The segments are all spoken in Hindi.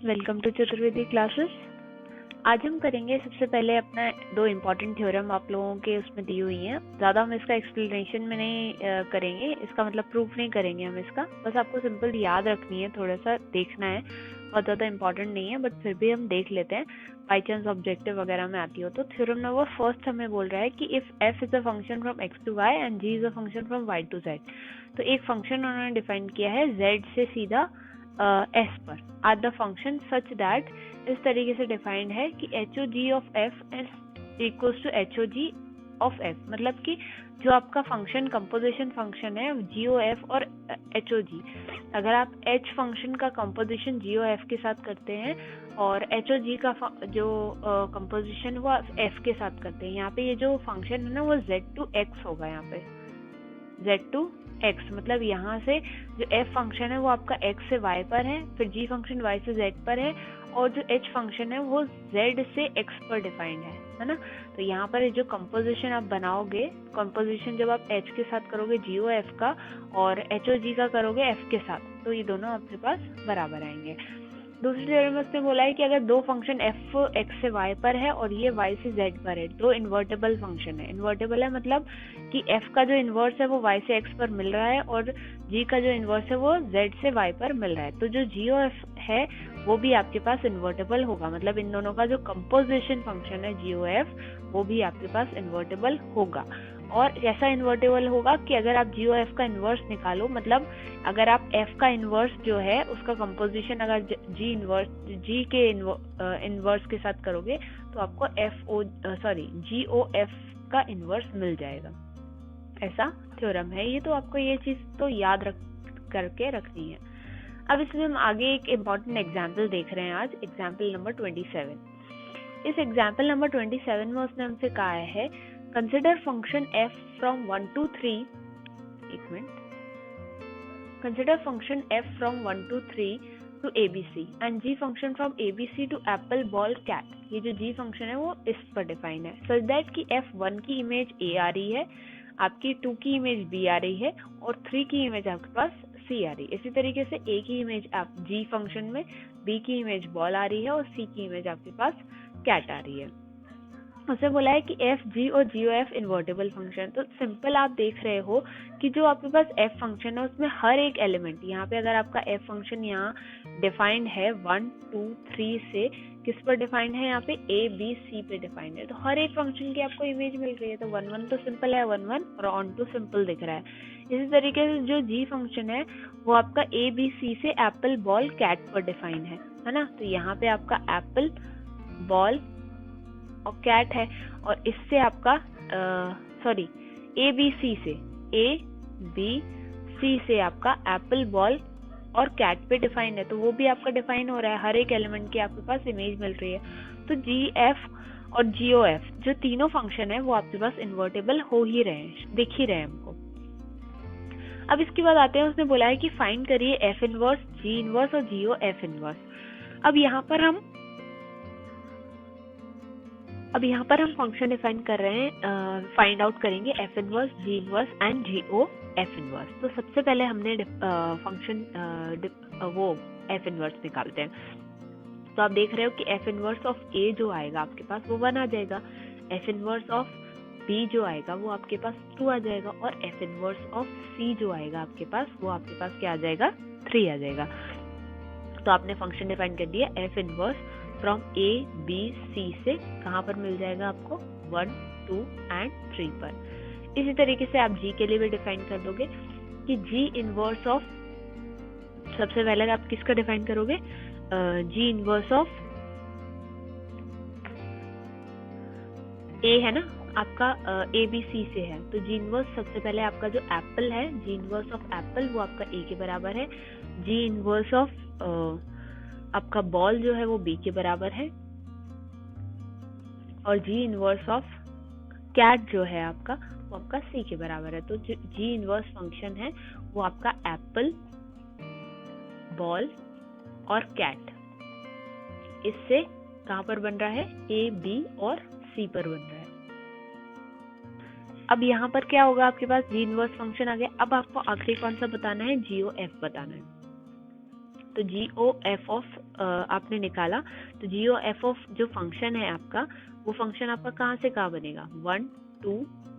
Welcome to Chaturvedi classes. आज हम करेंगे सबसे पहले अपना दो इम्पॉर्टेंट थ्योरम आप लोगों के उसमें दी हुई हैं। ज़्यादा हम इसका एक्सप्लेनेशन में नहीं करेंगे, इसका मतलब प्रूफ नहीं करेंगे हम इसका, बस आपको सिंपल याद रखनी है, थोड़ा सा देखना है, बहुत ज़्यादा इंपॉर्टेंट नहीं है बट फिर भी हम देख लेते हैं, बाई चांस ऑब्जेक्टिव वगैरह में आती हो। तो थ्योरम नंबर फर्स्ट हमें बोल रहा है कि if F is a function from X to Y and G is a function from Y to Z. तो एक फंक्शन उन्होंने डिफाइन किया है जेड से सीधा एस पर are the function such that, इस तरीके से डिफाइंड है कि H O G of F is equals to H O G of F. मतलब कि जो आपका फंक्शन कंपोजिशन फंक्शन है जी ओ एफ और एच ओ जी, अगर आप एच फंक्शन का कंपोजिशन जी ओ एफ के साथ करते हैं और एच ओ जी का जो कंपोजिशन वो एफ के साथ करते हैं, यहाँ पे ये जो फंक्शन है ना वो जेड टू एक्स होगा। यहाँ पे जेड टू एक्स मतलब यहाँ से जो एफ फंक्शन है वो आपका एक्स से वाई पर है, फिर जी फंक्शन वाई से जेड पर है, और जो एच फंक्शन है वो जेड से एक्स पर डिफाइंड है ना। तो यहाँ पर जो कंपोजिशन आप बनाओगे, कंपोजिशन जब आप एच के साथ करोगे जी ओ एफ का और एच ओ जी का करोगे एफ के साथ, तो ये दोनों आपके पास बराबर आएंगे। दूसरी थ्योरम में उसने बोला है कि अगर दो फंक्शन एफ एक्स से वाई पर है और ये वाई से जेड पर है, दो इन्वर्टेबल फंक्शन है। इन्वर्टेबल है मतलब कि एफ का जो इन्वर्स है वो वाई से एक्स पर मिल रहा है और जी का जो इन्वर्स है वो जेड से वाई पर मिल रहा है, तो जो जी ओ एफ है वो भी आपके पास इन्वर्टेबल होगा। मतलब इन दोनों का जो कंपोजिशन फंक्शन है जी ओ एफ वो भी आपके पास इन्वर्टेबल होगा। और ऐसा इन्वर्टेबल होगा कि अगर आप जी ओ एफ का इन्वर्स निकालो, मतलब अगर आप एफ का इन्वर्स जो है उसका कंपोजिशन अगर जी के इन्वर्स के साथ करोगे तो आपको जी ओ एफ का इन्वर्स मिल जाएगा। ऐसा थ्योरम है ये, तो आपको ये चीज तो याद करके रखनी है। अब इसमें हम आगे एक इम्पॉर्टेंट एग्जाम्पल देख रहे हैं आज, एग्जाम्पल नंबर 27। इस एग्जाम्पल नंबर 27 में उसने हमसे कहा है consider function f from 1 to 3, एक minute, consider function f from 1 to 3 to abc and g function from abc to apple ball cat। ये जो g फंक्शन है वो इस पर डिफाइन है such that कि f1 की इमेज a आ रही है, आपकी 2 की इमेज b आ रही है और 3 की इमेज आपके पास c आ रही है। इसी तरीके से a की इमेज आप g फंक्शन में, b की इमेज बॉल आ रही है और c की इमेज आपके पास कैट आ रही है। उसे बोला है कि एफ जी और जी ओ एफ इन्वर्टेबल फंक्शन। तो सिंपल आप देख रहे हो कि जो आपके पास एफ फंक्शन है उसमें हर एक एलिमेंट, यहाँ पे अगर आपका एफ फंक्शन यहाँ डिफाइंड है 1 2 3 से, किस पर डिफाइंड है, यहाँ पे ए बी सी पे डिफाइंड है, तो हर एक फंक्शन की आपको इमेज मिल रही है। तो 1 1 तो सिंपल है, 1 1 और ऑन टू सिंपल दिख रहा है। इसी तरीके से जो जी फंक्शन है वो आपका ए बी सी से एप्पल बॉल कैट पर डिफाइंड है ना। तो यहाँ पे आपका एप्पल बॉल और कैट है, और इससे आपका ए बी सी से आपका एप्पल बॉल और कैट पे डिफाइन है, तो वो भी आपका डिफाइन हो रहा है, हर एक एलिमेंट की आपके पास इमेज मिल रही है। तो जी एफ और जी ओ एफ जो तीनों फंक्शन है वो आपके पास इन्वर्टेबल हो ही रहे हैं, दिख ही रहे हैं हमको। अब इसके बाद आते हैं, उसने बोला है कि फाइंड करिए एफ इनवर्स, जी इनवर्स और जी ओ एफ इनवर्स। अब यहाँ पर हम फंक्शन डिफाइन कर रहे हैं, फाइंड आउट करेंगे F inverse, G inverse and G O F inverse. तो सबसे पहले हमने फंक्शन वो एफ इनवर्स निकालते हैं। तो आप देख रहे हो कि एफ इनवर्स ऑफ ए जो आएगा आपके पास वो 1 आ जाएगा, एफ इनवर्स ऑफ बी जो आएगा वो आपके पास 2 आ जाएगा, और एफ इनवर्स ऑफ सी जो आएगा आपके पास वो आपके पास क्या आ जाएगा, 3 आ जाएगा। तो आपने फंक्शन डिफाइन कर दिया F inverse from A B C से, कहाँ पर मिल जाएगा आपको, 1 2 एंड 3 पर। इसी तरीके से आप जी के लिए भी डिफाइन कर दोगे कि जी इनवर्स ऑफ, सबसे पहले आप किसका डिफाइन करोगे, जी इनवर्स ऑफ ए है ना आपका, ए बी सी से है, तो जी इनवर्स सबसे पहले आपका जो एप्पल है, जी इनवर्स ऑफ एप्पल वो आपका ए के बराबर है, जी इनवर्स ऑफ आपका बॉल जो है वो बी के बराबर है, और जी इनवर्स ऑफ कैट जो है आपका वो आपका सी के बराबर है। तो जी इनवर्स फंक्शन है वो आपका एप्पल, बॉल और कैट, इससे कहाँ पर बन रहा है, ए बी और सी पर बन रहा है। अब यहाँ पर क्या होगा, आपके पास जी इनवर्स फंक्शन आ गया। अब आपको आखिरी कौन सा बताना है, जी ओ एफ बताना है। तो GOF ऑफ आपने निकाला, तो GOF ऑफ जो फंक्शन है आपका, वो फंक्शन आपका कहाँ से कहाँ बनेगा, 1 2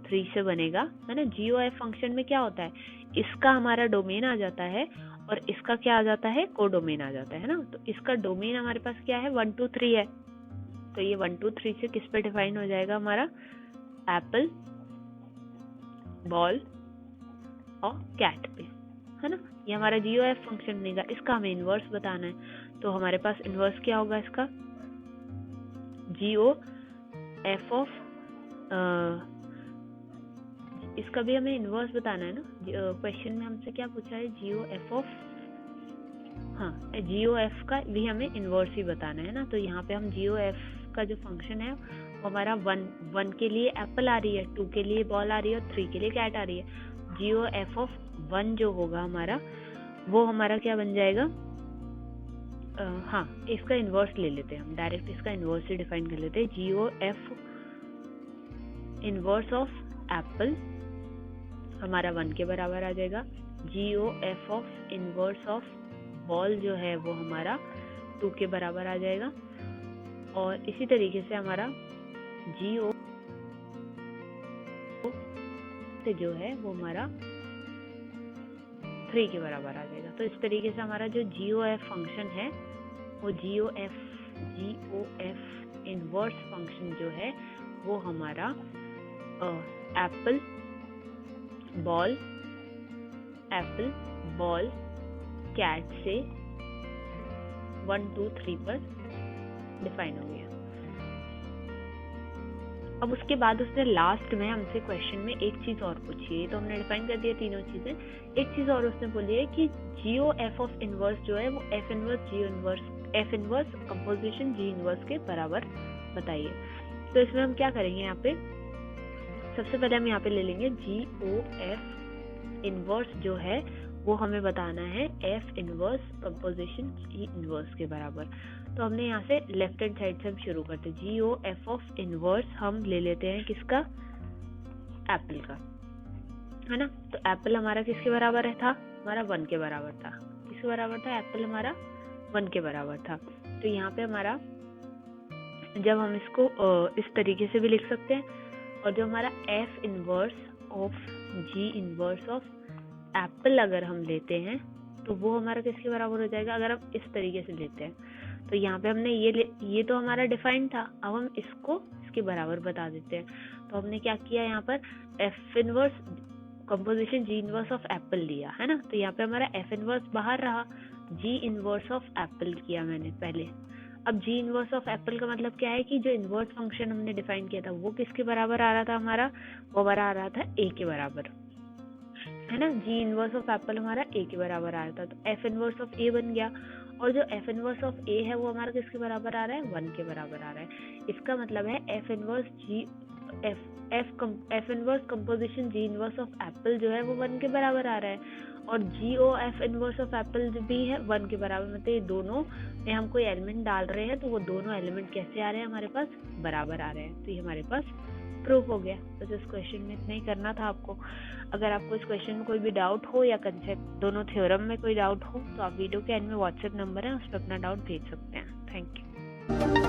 3 से बनेगा, है ना। GOF फंक्शन में क्या होता है, इसका हमारा डोमेन आ जाता है और इसका क्या आ जाता है, कोडोमेन आ जाता है ना। तो इसका डोमेन हमारे पास क्या है, 1 2 3 है, तो ये 1 2 3 से किस पे डिफाइन हो जाएगा हमारा, एप्पल, बॉल और कैट पे, है ना। ये हमारा GOF फंक्शन बनेगा। इसका हमें इनवर्स बताना है, तो हमारे पास इनवर्स क्या होगा इसका, GOF ऑफ, इसका भी हमें इनवर्स बताना है ना। क्वेश्चन में हमसे क्या पूछा है, GOF ऑफ, हाँ GOF का भी हमें इनवर्स ही बताना है ना। तो यहाँ पे हम GOF का जो फंक्शन है वो हमारा 1 के लिए एप्पल आ रही है, 2 के लिए बॉल आ रही है और 3 के लिए कैट आ रही है। GOF ऑफ 1 जो होगा हमारा, वो हमारा क्या बन जाएगा, हाँ इसका इनवर्स ले लेते हैं हम, डायरेक्ट इसका इनवर्स ही डिफाइन कर लेते हैं। GOF इनवर्स ऑफ एप्पल हमारा 1 के बराबर आ जाएगा। GOF of inverse of ball जो है वो हमारा 2 के बराबर आ जाएगा। और इसी तरीके से हमारा GO जो है वो हमारा 3 के बराबर आ जाएगा। तो इस तरीके से हमारा जो GOF फंक्शन है वो GOF इनवर्स फंक्शन जो है वो हमारा एप्पल बॉल कैट से 1 2 3 पर डिफाइन हो गया। अब उसके बाद उसने लास्ट में हमसे क्वेश्चन में एक चीज और पूछी है, तो हमने डिफाइन कर दिया तीनों चीजें। एक चीज और उसने बोली है कि GOF ऑफ इनवर्स जो है वो F inverse composition G inverse के बराबर बताइए। तो इसमें हम क्या करेंगे, यहाँ पे सबसे पहले हम यहाँ पे ले लेंगे GOF इनवर्स जो है वो हमें बताना है F inverse composition G inverse के बराबर। तो हमने यहाँ से लेफ्ट हैंड साइड से हम शुरू करते हैं। GOF ऑफ इनवर्स हम ले लेते हैं किसका, एप्पल का, है ना। तो एप्पल हमारा किसके बराबर है था, हमारा 1 के बराबर था। किसके बराबर था, एप्पल हमारा 1 के बराबर था। तो यहाँ पे हमारा, जब हम इसको इस तरीके से भी लिख सकते हैं, और जो हमारा F inverse of G inverse of Apple अगर हम लेते हैं तो वो हमारा किसके बराबर हो जाएगा, अगर हम इस तरीके से लेते हैं। तो यहाँ पे हमने ये तो हमारा डिफाइंड था, अब हम इसके बराबर बता देते हैं। तो हमने क्या किया, यहाँ पर F inverse composition G inverse of Apple लिया, है ना। तो यहाँ पे हमारा F इनवर्स बाहर रहा, G इनवर्स ऑफ एप्पल किया मैंने पहले। अब G इनवर्स ऑफ एप्पल का मतलब क्या है कि जो इनवर्स फंक्शन हमने डिफाइन किया था वो किसके बराबर आ रहा था हमारा, वो हमारा आ रहा था A के बराबर, है ना। G इनवर्स ऑफ एप्पल हमारा A के बराबर आ रहा था, तो F इनवर्स ऑफ A बन गया। और जो F इनवर्स ऑफ A है वो हमारा किसके बराबर आ रहा है, 1 के बराबर आ रहा है। इसका मतलब है F inverse composition G inverse of Apple जो है वो 1 के बराबर आ रहा है, और GOF इनवर्स ऑफ एप्पल भी है 1 के बराबर। मतलब ये दोनों में हम कोई एलिमेंट डाल रहे हैं तो वो दोनों एलिमेंट कैसे आ रहे हैं, हमारे पास बराबर आ रहे हैं। तो ये हमारे पास प्रूफ हो गया। बस इस क्वेश्चन में इतना ही करना था आपको। अगर आपको इस क्वेश्चन में कोई भी डाउट हो या कंसेप्ट दोनों थ्योरम में कोई डाउट हो तो आप वीडियो के एंड में व्हाट्सएप नंबर है उस पर अपना डाउट भेज सकते हैं। Thank you.